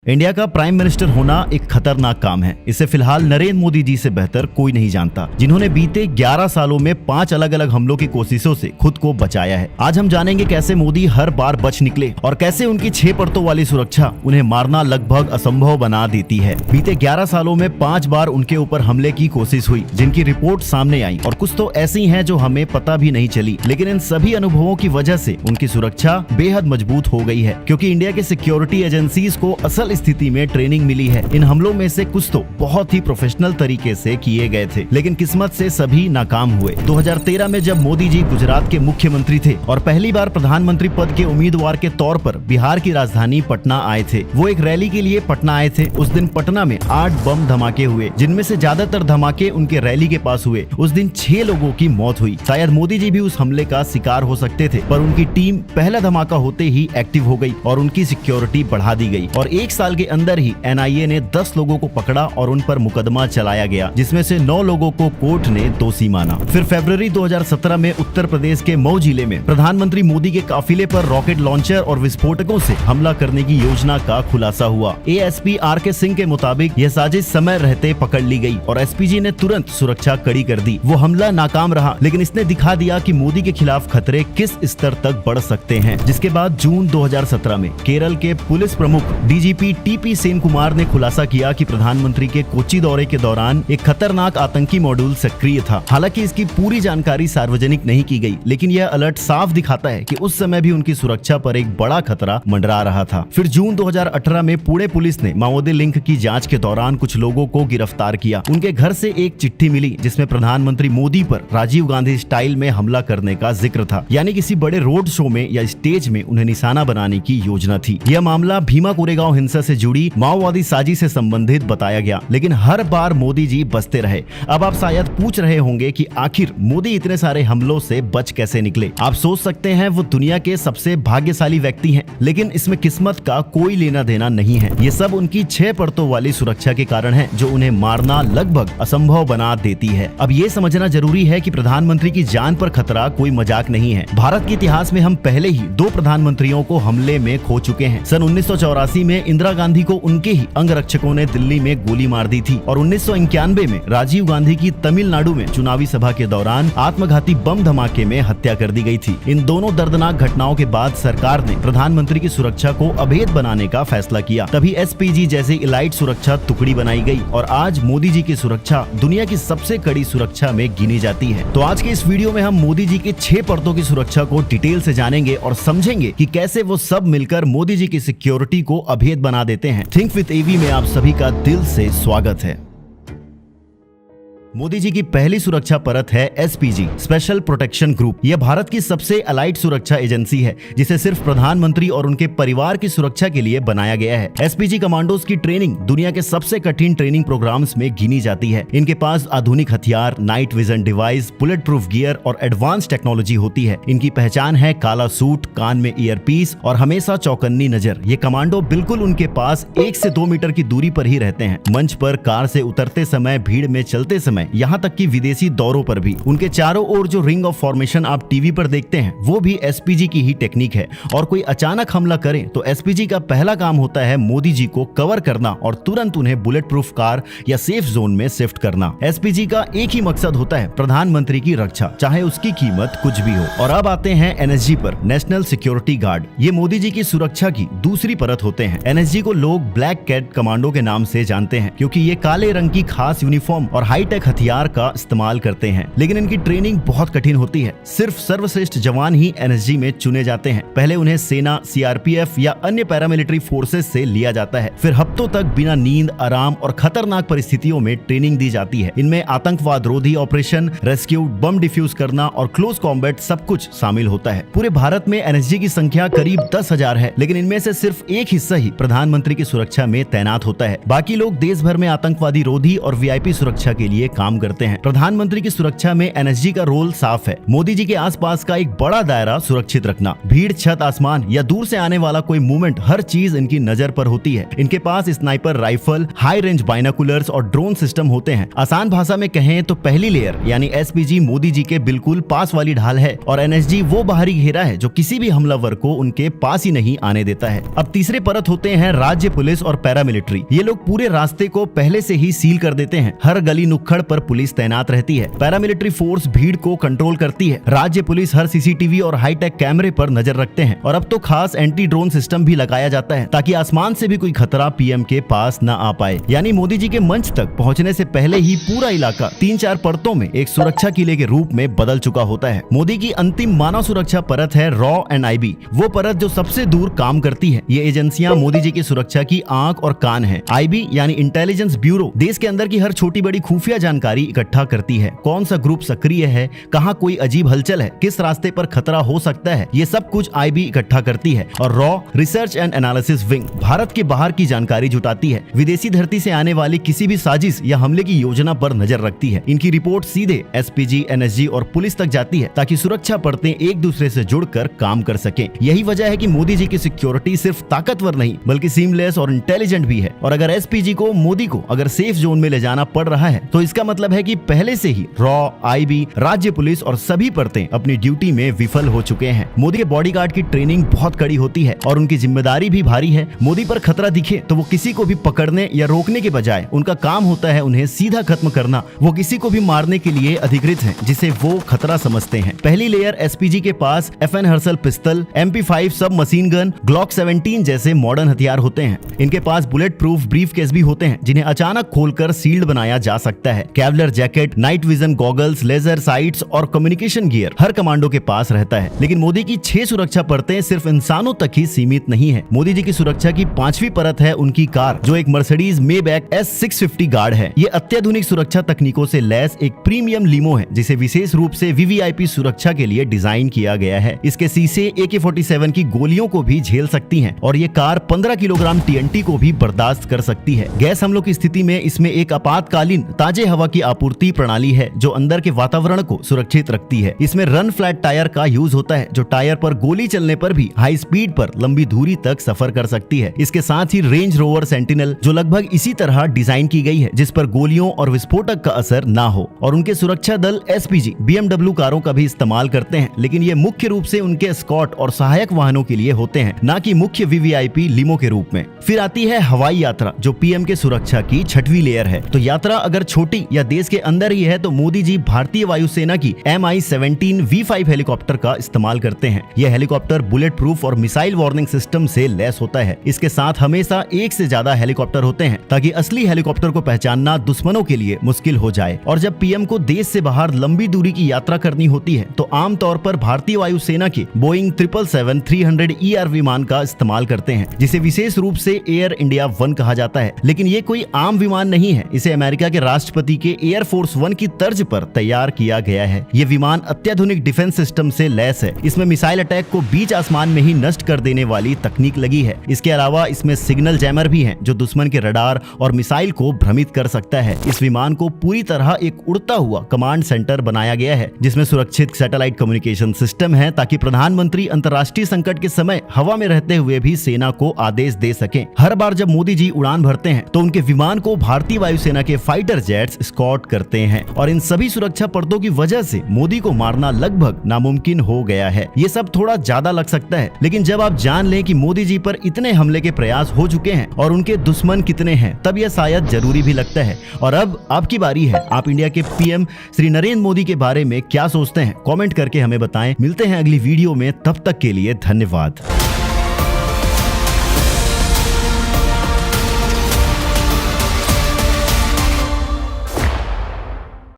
India का prime minister होना एक खतरनाक काम है। इसे फिलहाल नरेंद्र मोदी जी से बेहतर कोई नहीं जानता, जिन्होंने बीते 11 सालों में 5 अलग अलग हमलों की कोशिशों से खुद को बचाया है। आज हम जानेंगे कैसे मोदी हर बार बच निकले और कैसे उनकी 6 परतों वाली सुरक्षा उन्हें मारना लगभग असंभव बना देती है। बीते 11 सालों में 5 बार उनके ऊपर हमले की कोशिश हुई, जिनकी रिपोर्ट सामने आई और कुछ तो ऐसी हैं जो हमें पता भी नहीं चली। लेकिन इन सभी अनुभवों की वजह से उनकी सुरक्षा बेहद मजबूत हो गई है, क्योंकि इंडिया के सिक्योरिटी एजेंसीज को असल स्थिति में ट्रेनिंग मिली है। इन हमलों में से कुछ तो बहुत ही प्रोफेशनल तरीके से किए गए थे, लेकिन किस्मत से सभी नाकाम हुए। 2013 में जब मोदी जी गुजरात के मुख्यमंत्री थे और पहली बार प्रधानमंत्री पद के उम्मीदवार के तौर पर बिहार की राजधानी पटना आए थे, वो एक रैली के लिए पटना आए थे। उस दिन पटना में 8 बम धमाके हुए, जिनमें से ज्यादातर धमाके उनके रैली के पास हुए। उस दिन 6 लोगों की मौत हुई। शायद मोदी जी भी उस हमले का शिकार हो सकते थे, पर उनकी टीम पहला धमाका होते ही एक्टिव हो गई और उनकी सिक्योरिटी बढ़ा दी गई और 1 साल के अंदर ही एनआईए ने 10 लोगों को पकड़ा और उन पर मुकदमा चलाया गया, जिसमें से 9 लोगों को कोर्ट ने दोषी माना। फिर फरवरी 2017 में उत्तर प्रदेश के मऊ जिले में प्रधानमंत्री मोदी के काफिले पर रॉकेट लॉन्चर और विस्फोटकों से हमला करने की योजना का खुलासा हुआ। एएसपी आरके सिंह के मुताबिक यह साजिश समय रहते पकड़ ली गई और एसपीजी ने तुरंत सुरक्षा कड़ी कर दी। वो हमला नाकाम रहा, लेकिन इसने दिखा दिया कि मोदी के खिलाफ खतरे किस स्तर तक बढ़ सकते हैं। जिसके बाद जून 2017 में केरल के पुलिस प्रमुख डीजीपी टीपी सेन कुमार ने खुलासा किया कि प्रधानमंत्री के कोच्चि दौरे के दौरान एक खतरनाक आतंकी मॉड्यूल सक्रिय था। हालांकि इसकी पूरी जानकारी सार्वजनिक नहीं की गई, लेकिन यह अलर्ट साफ दिखाता है कि उस समय भी उनकी सुरक्षा पर एक बड़ा खतरा मंडरा रहा था। फिर जून 2018 में पुणे पुलिस ने माओवादी लिंक की जांच के दौरान कुछ लोगों को गिरफ्तार किया। उनके घर से एक चिट्ठी मिली, जिसमें प्रधानमंत्री मोदी पर राजीव गांधी स्टाइल में हमला करने का जिक्र था, यानी किसी बड़े रोड शो में या स्टेज में उन्हें निशाना बनाने की योजना थी। यह मामला भीमा कोरेगांव हिंसा से जुड़ी माओवादी साजिश से संबंधित बताया गया, लेकिन हर बार मोदी जी बचते रहे। अब आप शायद पूछ रहे होंगे कि आखिर मोदी इतने सारे हमलों से बच कैसे निकले। आप सोच सकते हैं वो दुनिया के सबसे भाग्यशाली व्यक्ति हैं, लेकिन इसमें किस्मत का कोई लेना देना नहीं है। ये सब उनकी 6 परतों वाली सुरक्षा के कारण है, जो उन्हें मारना लगभग असंभव बना देती है। अब ये समझना जरूरी है कि प्रधानमंत्री की जान पर खतरा कोई मजाक नहीं है। भारत के इतिहास में हम पहले ही 2 प्रधानमंत्रियों को हमले में खो चुके हैं। सन 1984 में इंदिरा गांधी को उनके ही अंगरक्षकों ने दिल्ली में गोली मार दी थी और 1991 में राजीव गांधी की तमिलनाडु में चुनावी सभा के दौरान आत्मघाती बम धमाके में हत्या कर दी गई थी। इन दोनों दर्दनाक घटनाओं के बाद सरकार ने प्रधानमंत्री की सुरक्षा को अभेद बनाने का फैसला किया। तभी एसपीजी जैसी इलाइट सुरक्षा टुकड़ी बनाई गई और आज मोदी जी की सुरक्षा दुनिया की सबसे कड़ी सुरक्षा में गिनी जाती है। तो आज के इस वीडियो में हम मोदी जी की 6 परतों की सुरक्षा को डिटेल से जानेंगे और समझेंगे कि कैसे वो सब मिलकर मोदी जी की सिक्योरिटी को अभेद बना देते हैं। थिंक विद एवी में आप सभी का दिल से स्वागत है। मोदी जी की पहली सुरक्षा परत है एसपीजी, स्पेशल प्रोटेक्शन ग्रुप। यह भारत की सबसे अलाइट सुरक्षा एजेंसी है, जिसे सिर्फ प्रधानमंत्री और उनके परिवार की सुरक्षा के लिए बनाया गया है। एसपीजी कमांडोज की ट्रेनिंग दुनिया के सबसे कठिन ट्रेनिंग प्रोग्राम्स में गिनी जाती है। इनके पास आधुनिक हथियार, night vision device, bullet proof gear और एडवांस टेक्नोलॉजी होती है। इनकी पहचान है काला सूट, कान में ईयर पीस और हमेशा चौकन्नी नजर। ये कमांडो बिल्कुल उनके पास 1 से 2 मीटर की दूरी पर ही रहते हैं। मंच पर, कार से उतरते समय, भीड़ में चलते समय, यहाँ तक कि विदेशी दौरों पर भी। उनके चारों ओर जो रिंग ऑफ फॉर्मेशन आप टीवी पर देखते हैं, वो भी एसपीजी की ही टेक्निक है। और कोई अचानक हमला करे तो एसपीजी का पहला काम होता है मोदी जी को कवर करना और तुरंत उन्हें बुलेट प्रूफ कार या सेफ जोन में शिफ्ट करना। एसपीजी का एक ही मकसद होता है, प्रधानमंत्री की रक्षा, चाहे उसकी कीमत कुछ भी हो। और अब आते हैं एनएसजी पर, नेशनल सिक्योरिटी गार्ड। ये मोदी जी की सुरक्षा की दूसरी परत होते हैं। एनएसजी को लोग ब्लैक कैट कमांडो के नाम से जानते हैं, क्योंकि ये काले रंग की खास यूनिफॉर्म और हाईटेक हथियार का इस्तेमाल करते हैं। लेकिन इनकी ट्रेनिंग बहुत कठिन होती है। सिर्फ सर्वश्रेष्ठ जवान ही एनएसजी में चुने जाते हैं। पहले उन्हें सेना, सीआरपीएफ या अन्य पैरामिलिट्री फोर्सेस से लिया जाता है। फिर हफ्तों तक बिना नींद, आराम और खतरनाक परिस्थितियों में ट्रेनिंग दी जाती है। इनमें आतंकवाद रोधी ऑपरेशन, रेस्क्यू, बम डिफ्यूज करना और क्लोज कॉम्बैट सब कुछ शामिल होता है। पूरे भारत में एनएसजी की संख्या करीब 10,000 है, लेकिन इनमें से सिर्फ एक हिस्सा ही प्रधानमंत्री की सुरक्षा में तैनात होता है। बाकी लोग देश भर में आतंकवादी रोधी और वीआईपी सुरक्षा के लिए काम करते हैं। प्रधानमंत्री की सुरक्षा में एनएसजी का रोल साफ है। मोदी जी के आसपास का एक बड़ा दायरा सुरक्षित रखना। भीड़, छत, आसमान या दूर से आने वाला कोई मूवमेंट, हर चीज इनकी नजर पर होती है। इनके पास sniper rifle, high range binoculars और ड्रोन सिस्टम होते हैं। आसान भाषा में कहें तो पहली लेयर यानी एसपीजी मोदी जी के बिल्कुल पास वाली ढाल है और एनएसजी वो बाहरी घेरा है जो किसी भी हमलावर को उनके पास ही नहीं आने देता है। अब तीसरे परत होते हैं राज्य पुलिस और पैरामिलिट्री। ये लोग पूरे रास्ते को पहले से ही सील कर देते हैं। हर गली नुक्कड़ पर पुलिस तैनात रहती है। पैरामिलिट्री फोर्स भीड़ को कंट्रोल करती है। राज्य पुलिस हर सीसीटीवी और हाईटेक कैमरे पर नजर रखते हैं और अब तो खास एंटी ड्रोन सिस्टम भी लगाया जाता है ताकि आसमान से भी कोई खतरा पीएम के पास न आ पाए। यानी मोदी जी के मंच तक पहुंचने से पहले ही पूरा इलाका 3-4 परतों में एक सुरक्षा किले के रूप में बदल चुका होता है। मोदी की अंतिम मानव सुरक्षा परत है रॉ एंड आईबी, वो परत जो सबसे दूर काम करती है। ये एजेंसियां मोदी जी की सुरक्षा की आंख और कान है। आईबी यानी इंटेलिजेंस ब्यूरो देश के अंदर की हर छोटी बड़ी खुफिया जानकारी इकट्ठा करती है। कौन सा ग्रुप सक्रिय है, कहाँ कोई अजीब हलचल है, किस रास्ते पर खतरा हो सकता है, ये सब कुछ आईबी इकट्ठा करती है। और raw research and analysis wing Bharat के बाहर की जानकारी जुटाती है। विदेशी धरती से आने वाली किसी भी साजिश या हमले की योजना पर नजर रखती है। इनकी रिपोर्ट सीधे एसपीजी, एनएसजी और पुलिस तक जाती है ताकि सुरक्षा परतें एक दूसरे से जुड़कर काम कर सके। यही वजह है कि मोदी जी की सिक्योरिटी सिर्फ ताकतवर नहीं बल्कि सीमलेस और इंटेलिजेंट भी है। और अगर एसपीजी को, मोदी को अगर सेफ जोन में ले जाना पड़ रहा है तो इसका मतलब है कि पहले से ही रॉ, आईबी, राज्य पुलिस और सभी परतें अपनी ड्यूटी में विफल हो चुके हैं। मोदी के बॉडीगार्ड की ट्रेनिंग बहुत कड़ी होती है और उनकी जिम्मेदारी भी भारी है। मोदी पर खतरा दिखे तो वो किसी को भी पकड़ने या रोकने के बजाय उनका काम होता है उन्हें सीधा खत्म करना। वो किसी को भी मारने के लिए अधिकृत हैं जिसे वो खतरा समझते हैं। पहली लेयर एसपीजी के पास FN हर्सल पिस्टल, MP5 सब मशीन गन, ग्लॉक 17 जैसे मॉडर्न हथियार होते हैं। इनके पास बुलेट प्रूफ ब्रीफकेस भी होते हैं जिन्हें अचानक खोलकर सील्ड बनाया जा सकता है। Kevlar jacket, night vision goggles, laser sights और कम्युनिकेशन गियर हर कमांडो के पास रहता है। लेकिन मोदी की 6 सुरक्षा परतें सिर्फ इंसानों तक ही सीमित नहीं है। मोदी जी की सुरक्षा की 5वीं परत है उनकी कार, जो एक मर्सिडीज मेबैक S650 गार्ड है। ये अत्याधुनिक सुरक्षा तकनीकों से लैस एक प्रीमियम लीमो है जिसे विशेष रूप से वीवीआईपी सुरक्षा के लिए डिजाइन किया गया है। इसके शीशे AK-47 की गोलियों को भी झेल सकती हैं और ये कार 15 किलोग्राम TNT को भी बर्दाश्त कर सकती है। गैस हमलों की स्थिति में इसमें एक आपातकालीन ताजे हवा की आपूर्ति प्रणाली है जो अंदर के वातावरण को सुरक्षित रखती है। इसमें रन फ्लैट टायर का यूज होता है जो टायर पर गोली चलने पर भी हाई स्पीड पर लंबी दूरी तक सफर कर सकती है। इसके साथ ही रेंज रोवर सेंटिनल जो लगभग इसी तरह डिजाइन की गई है जिस पर गोलियों और विस्फोटक का असर ना हो। और उनके सुरक्षा दल एसपीजी BMW कारों का भी इस्तेमाल करते हैं, लेकिन ये मुख्य रूप से उनके एस्कॉर्ट और सहायक वाहनों के लिए होते हैं, ना कि मुख्य वीवीआईपी लीमो के रूप में। फिर आती है हवाई यात्रा जो पीएम के सुरक्षा की 6वीं लेयर है। तो यात्रा अगर छोटी या देश के अंदर ही है तो मोदी जी भारतीय वायुसेना की Mi-17 V5 हेलीकॉप्टर का इस्तेमाल करते हैं। यह हेलीकॉप्टर बुलेट प्रूफ और मिसाइल वार्निंग सिस्टम से लैस होता है। इसके साथ हमेशा एक से ज्यादा हेलीकॉप्टर होते हैं ताकि असली हेलीकॉप्टर को पहचानना दुश्मनों के लिए मुश्किल हो जाए। और जब पीएम को देश से बाहर लंबी दूरी की यात्रा करनी होती है तो आमतौर पर भारतीय वायुसेना के बोइंग 777-300ER विमान का इस्तेमाल करते हैं, जिसे विशेष रूप से एयर इंडिया 1 कहा जाता है। लेकिन ये कोई आम विमान नहीं है, इसे अमेरिका के राष्ट्रपति के एयर फोर्स 1 की तर्ज पर तैयार किया गया है। ये विमान अत्याधुनिक डिफेंस सिस्टम से लैस है। इसमें मिसाइल अटैक को बीच आसमान में ही नष्ट कर देने वाली तकनीक लगी है। इसके अलावा इसमें सिग्नल जैमर भी है जो दुश्मन के रडार और मिसाइल को भ्रमित कर सकता है। इस विमान को पूरी तरह एक उड़ता हुआ कमांड सेंटर बनाया गया है जिसमें सुरक्षित सैटेलाइट कम्युनिकेशन सिस्टम है ताकि प्रधानमंत्री अंतर्राष्ट्रीय संकट के समय हवा में रहते हुए भी सेना को आदेश दे सकें। हर बार जब मोदी जी उड़ान भरते हैं तो उनके विमान को भारतीय वायुसेना के फाइटर जेट्स स्कॉट करते हैं और इन सभी सुरक्षा पर्दों की वजह से मोदी को मारना लगभग नामुमकिन हो गया है। ये सब थोड़ा ज्यादा लग सकता है, लेकिन जब आप जान लें कि मोदी जी पर इतने हमले के प्रयास हो चुके हैं और उनके दुश्मन कितने हैं, तब यह शायद जरूरी भी लगता है। और अब आपकी बारी है, आप इंडिया के पीएम श्री नरेंद्र मोदी के बारे में क्या सोचते हैं? कमेंट करके हमें बताएं। मिलते हैं अगली वीडियो में, तब तक के लिए धन्यवाद।